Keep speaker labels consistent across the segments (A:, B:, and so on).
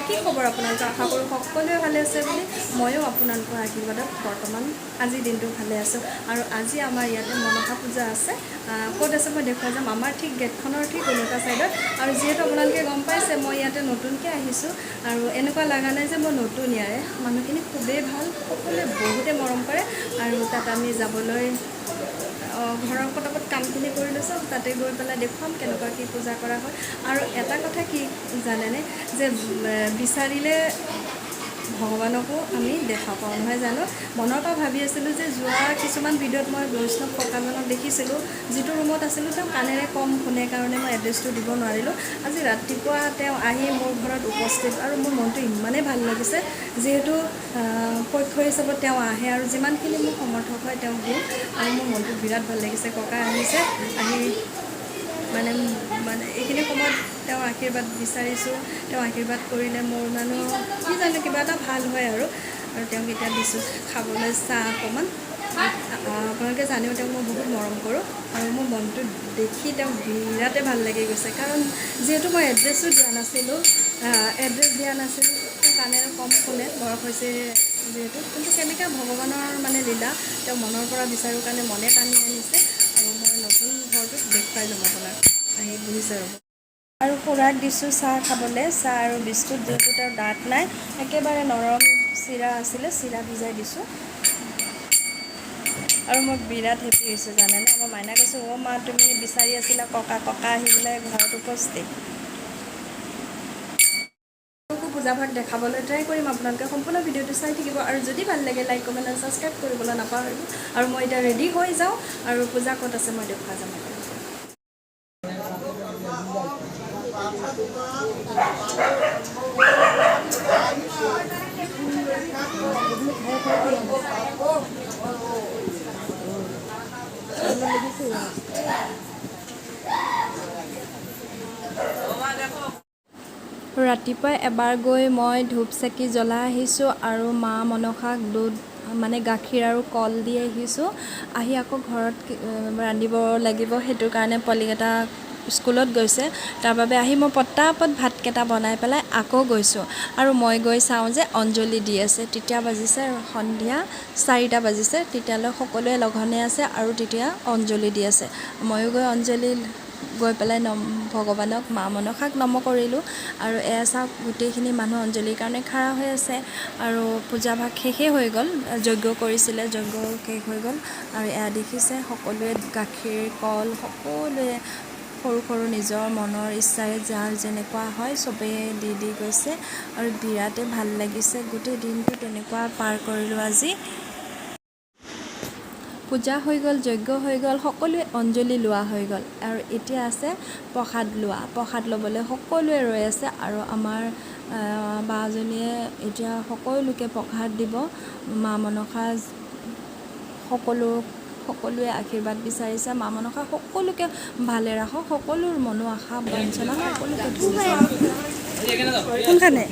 A: কি খবৰ আপোনালোকৰ? আশা কৰোঁ সকলোৱে ভালে আছে বুলি। ময়ো আপোনালোকৰ আশীৰ্বাদত বৰ্তমান আজিৰ দিনটো ভালে আছোঁ। আৰু আজি আমাৰ ইয়াতে মনসা পূজা আছে। ক'ত আছে মই দেখুৱাই যাম। আমাৰ ঠিক গেটখনৰ ঠিক ওলোটা ছাইডত। আৰু যিহেতু আপোনালোকে গম পাইছে মই ইয়াতে নতুনকৈ আহিছোঁ আৰু এনেকুৱা লগা নাই যে মই নতুন ইয়াৰে। মানুহখিনি খুবেই ভাল, সকলোৱে বহুতে মৰম কৰে আৰু তাত আমি যাবলৈ ঘৰৰ পটাপট কামখিনি কৰি লৈছোঁ। তাতে গৈ পেলাই দেখুৱাম কেনেকুৱা কি পূজা কৰা হয়। আৰু এটা কথা কি জানেনে, যে বিচাৰিলে ভগৱানকো আমি দেখা পাওঁ, নহয় জানো? মনৰ পৰা ভাবি আছিলোঁ যে যোৱা কিছুমান ভিডিঅ'ত মই বৈষ্ণৱ ককাজনক দেখিছিলোঁ, যিটো ৰুমত আছিলোঁ তেওঁ কাণেৰে কম শুনে কাৰণে মই এড্ৰেছটো দিব নোৱাৰিলোঁ। আজি ৰাতিপুৱা তেওঁ আহি মোৰ ঘৰত উপস্থিত আৰু মোৰ মনটো ইমানেই ভাল লাগিছে, যিহেতু পক্ষ হিচাপত তেওঁ আহে আৰু যিমানখিনি মোৰ সমৰ্থক হয় তেওঁক দিওঁ আৰু মোৰ মনটো বিৰাট ভাল লাগিছে। ককা আহিছে, আহি মানে এইখিনি সময়ত তেওঁৰ আশীৰ্বাদ বিচাৰিছোঁ। তেওঁ আশীৰ্বাদ কৰিলে মোৰ মানুহ কি জানো কিবা এটা ভাল হয় আৰু তেওঁক এতিয়া দিছোঁ খাবলৈ চাহ অকণমান। আপোনালোকে জানেও তেওঁক মই বহুত মৰম কৰোঁ আৰু মোৰ মনটো দেখি তেওঁক বিৰাটেই ভাল লাগি গৈছে। কাৰণ যিহেতু মই এড্ৰেছো দিয়া নাছিলোঁ, কাণেৰে কম শুনে, বয়স হৈছে যিহেতু। কিন্তু কেনেকৈ ভগৱানৰ লীলা, তেওঁ মনৰ পৰা বিচাৰোঁ কাৰণে মনে টানি আনিছে। আৰু মই নতুন ঘৰটোত দেখুৱাই ল'ম আপোনাক। আহি বহিছে ৰ'ব। আৰু খুৰাক দিছোঁ চাহ খাবলৈ, চাহ আৰু বিস্কুট। যিহেতু তেওঁৰ দাঁত নাই, একেবাৰে নৰম চিৰা আছিলে, চিৰা ভিজাই দিছোঁ। আৰু মই বিৰাট হেপী হৈছোঁ জানেনে। মই মাইনা কৈছোঁ, অ' মা তুমি বিচাৰি আছিলা ককা, ককা আহি পেলাই ঘৰত উপস্থিত। পূজাভাগ দেখাবলৈ ট্ৰাই কৰিম। আপোনালোকে সম্পূৰ্ণ ভিডিঅ'টো চাই থাকিব আৰু যদি ভাল লাগে লাইক কমেণ্ট আৰু ছাবস্ক্ৰাইব কৰিবলৈ নাপাহৰিব। আৰু মই এতিয়া ৰেডি হৈ যাওঁ আৰু পূজা ক'ত আছে মই দেখুৱাই যাম আপোনালোকক। ৰাতিপুৱাই এবাৰ গৈ মই ধূপ চাকি জ্বলাই আহিছোঁ আৰু মা মনসাক গাখীৰ আৰু কল দি আহিছোঁ। আহি আকৌ ঘৰত ৰান্ধিব লাগিব, সেইটো কাৰণে পোৱালিকেইটা স্কুলত গৈছে। তাৰ বাবে আহি মই পটাপট ভাতকেইটা বনাই পেলাই আকৌ গৈছোঁ আৰু মই গৈ চাওঁ যে অঞ্জলি দি আছে। তেতিয়া বাজিছে সন্ধিয়া 4টা বাজিছে। তেতিয়ালৈ সকলোৱে লঘনে আছে আৰু তেতিয়া অঞ্জলি দি আছে। ময়ো গৈ অঞ্জলি গৈ পেলাই ভগৱানক মা মনসাক নম কৰিলোঁ। আৰু এয়া চাওক গোটেইখিনি মানুহ অঞ্জলিৰ কাৰণে খাৰা হৈ আছে আৰু পূজাভাগ শেষেই হৈ গ'ল। যজ্ঞ কৰিছিলে, যজ্ঞ শেষ হৈ গ'ল। আৰু এয়া দেখিছে সকলোৱে গাখীৰ কল সকলোৱে সৰু সৰু নিজৰ মনৰ ইচ্ছাৰে যাৰ যেনেকুৱা হয় চবেই দি গৈছে আৰু বিৰাটেই ভাল লাগিছে। গোটেই দিনটো তেনেকুৱা পাৰ কৰিলোঁ আজি। পূজা হৈ গ'ল, যজ্ঞ হৈ গ'ল, সকলোৱে অঞ্জলি লোৱা হৈ গ'ল আৰু এতিয়া আছে প্ৰসাদ লোৱা। প্ৰসাদ ল'বলৈ সকলোৱে ৰৈ আছে আৰু আমাৰ বাজনীয়ে এতিয়া সকলোকে প্ৰসাদ দিব। মা মনসা সকলোৱে আশীৰ্বাদ বিচাৰিছে। মা মনসা সকলোকে ভালে ৰাখক, সকলোৰ মনো আশা বাঞ্ছনা সকলোকে কোনখানে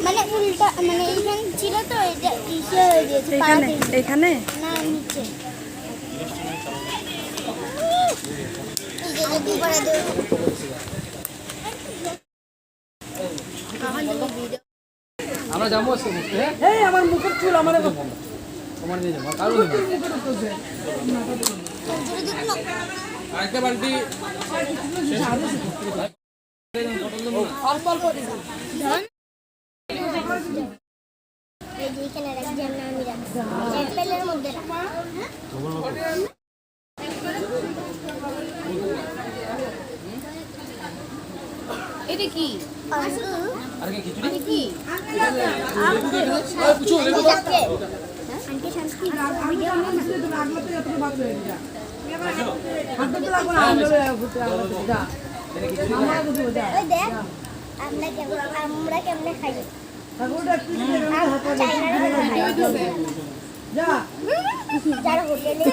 B: মানে উল্টা মানে এইখান ছিল তো এটা ইসে হয়ে গেছে
A: এইখানে
B: না নিচে যদি করে দেব
C: আমরা যাবো আজকে ঘুরতে। এই আমার মুখের চুল আমার তোমার নিয়ে যাবো কারণ আরেকটা বালতি অল্প অল্প দিবেন
B: এইখানে রাখছি আমি রাখছি এক প্লেটের মধ্যে
D: এটা কি
C: আর কি খিচুড়ি
D: কি
C: পুচু লেবু
B: আন্টি শান্তি ভিডিও ওই দেখ আমরা কেমনে খাই যারা হোটেলে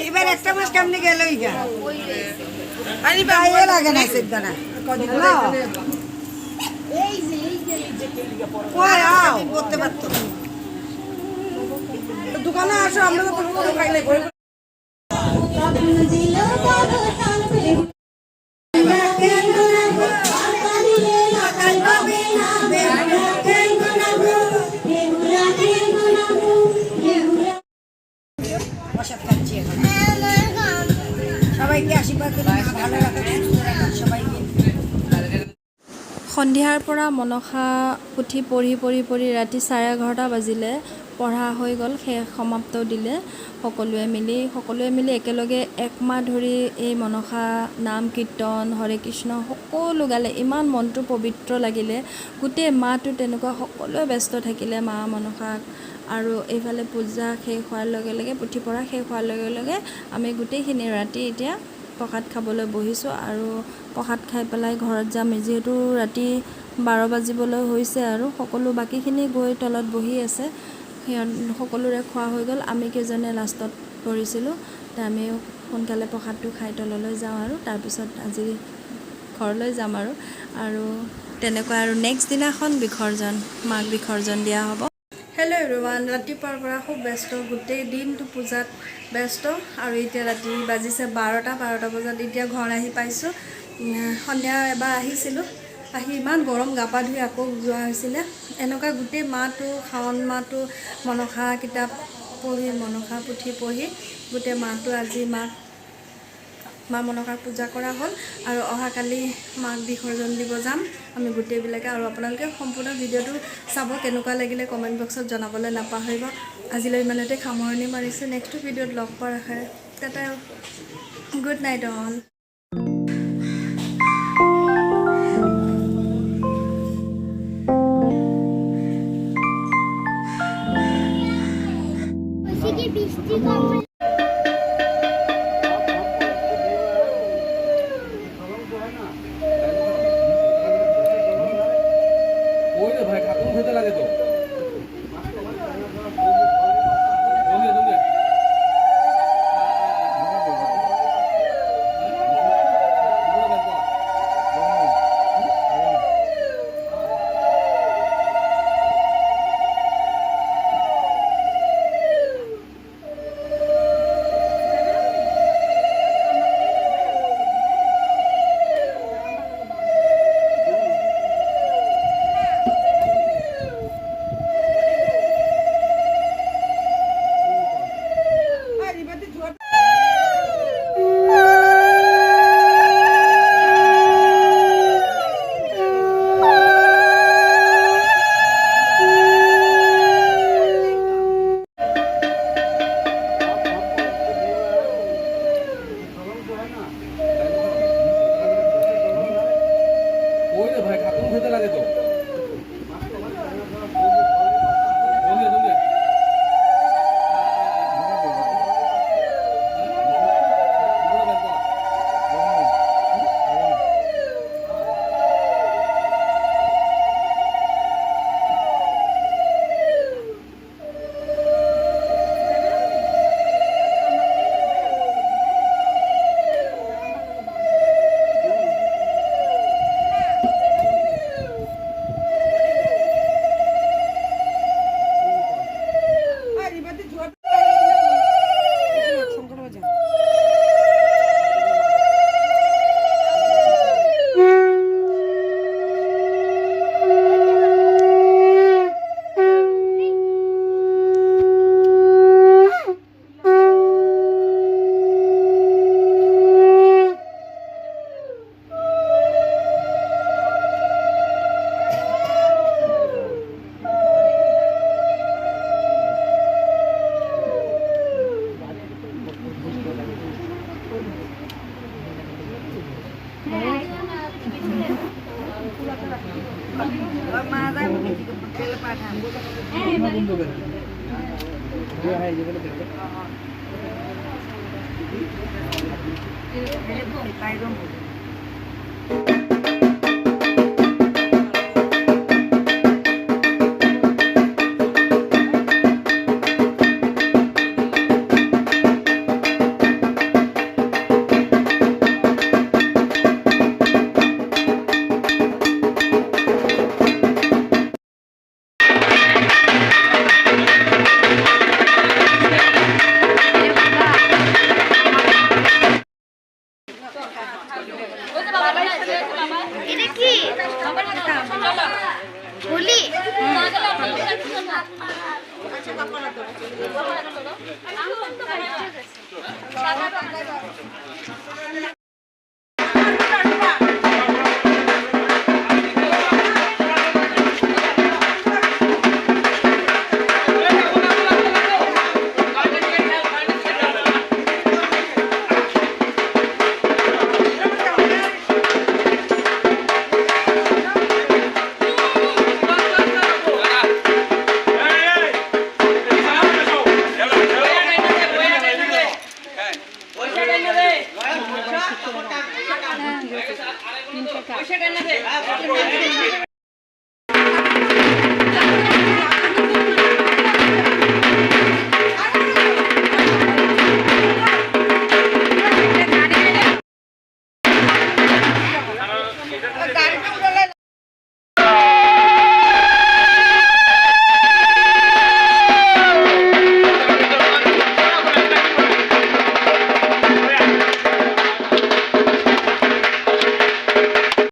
E: এবার একটা মাস কেমনি গেল লাগে না সিদ্ধানা করতে পারতো দোকানে আসো আমরা তো খাইলে প্রসাদ খাচ্ছি এখন সবাইকে আশীর্বাদ করি ভালো রাখুন সবাইকে
A: সন্ধিয়াৰ পৰা মনসা পুথি পঢ়ি ৰাতি 11:30 বাজিলে পঢ়া হৈ গ'ল শেষ সমাপ্ত দিলে সকলোৱে মিলি একেলগে একমাহ ধৰি এই মনসা নাম কীৰ্তন হৰে কৃষ্ণ সকলো গালে ইমান মনটো পবিত্ৰ লাগিলে গোটেই মাহটো তেনেকুৱা সকলোৱে ব্যস্ত থাকিলে মা মনসাক আৰু এইফালে পূজা শেষ হোৱাৰ লগে লগে পুথি পঢ়া শেষ হোৱাৰ লগে লগে আমি গোটেইখিনি ৰাতি এতিয়া প্ৰসাদ খাবলৈ বহিছোঁ আৰু প্ৰসাদ খাই পেলাই ঘৰত যাম যিহেতু ৰাতি 12 বাজিবলৈ হৈছে আৰু সকলো বাকীখিনি গৈ তলত বহি আছে সিহঁত সকলোৰে খোৱা হৈ গ'ল আমি কেইজনে লাষ্টত পৰিছিলোঁ তে আমি সোনকালে প্ৰসাদটো খাই তললৈ যাওঁ আৰু তাৰপিছত আজি ঘৰলৈ যাম আৰু তেনেকুৱা আৰু নেক্সট দিনাখন বিসৰ্জন মাক বিসৰ্জন দিয়া হ'ব হেল্ল' এভৰিৱান ৰাতিপুৱাৰ পৰা খুব ব্যস্ত গোটেই দিনটো পূজাত ব্যস্ত আৰু এতিয়া ৰাতি বাজিছে 12টা বজাত এতিয়া ঘৰ আহি পাইছোঁ সন্ধিয়া এবাৰ আহিছিলোঁ আহি ইমান গৰম গা পা ধুই আকৌ যোৱা হৈছিলে এনেকুৱা গোটেই মাহটো শাওণ মাহটো মনসা কিতাপ পঢ়ি মনসা পুথি পঢ়ি গোটেই মাহটো আজি মা মনসাক পূজা কৰা হ'ল আৰু অহাকালি মাক বিসৰ্জন দিব যাম আমি গোটেইবিলাকে আৰু আপোনালোকে সম্পূৰ্ণ ভিডিঅ'টো চাব কেনেকুৱা লাগিলে কমেণ্ট বক্সত জনাবলৈ নাপাহৰিব আজিলৈ ইমানতে সামৰণি মাৰিছোঁ নেক্সট ভিডিঅ'ত লগ পোৱাৰ আশাৰে টাটা গুড নাইট অল
B: বৃষ্টি কম
C: ভাই ঠাকুর খেতে লাগে তো ভাই ঠাকুর খেতে লাগে তো
A: আচ্ছা, বাবা না তো। বাবা না তো।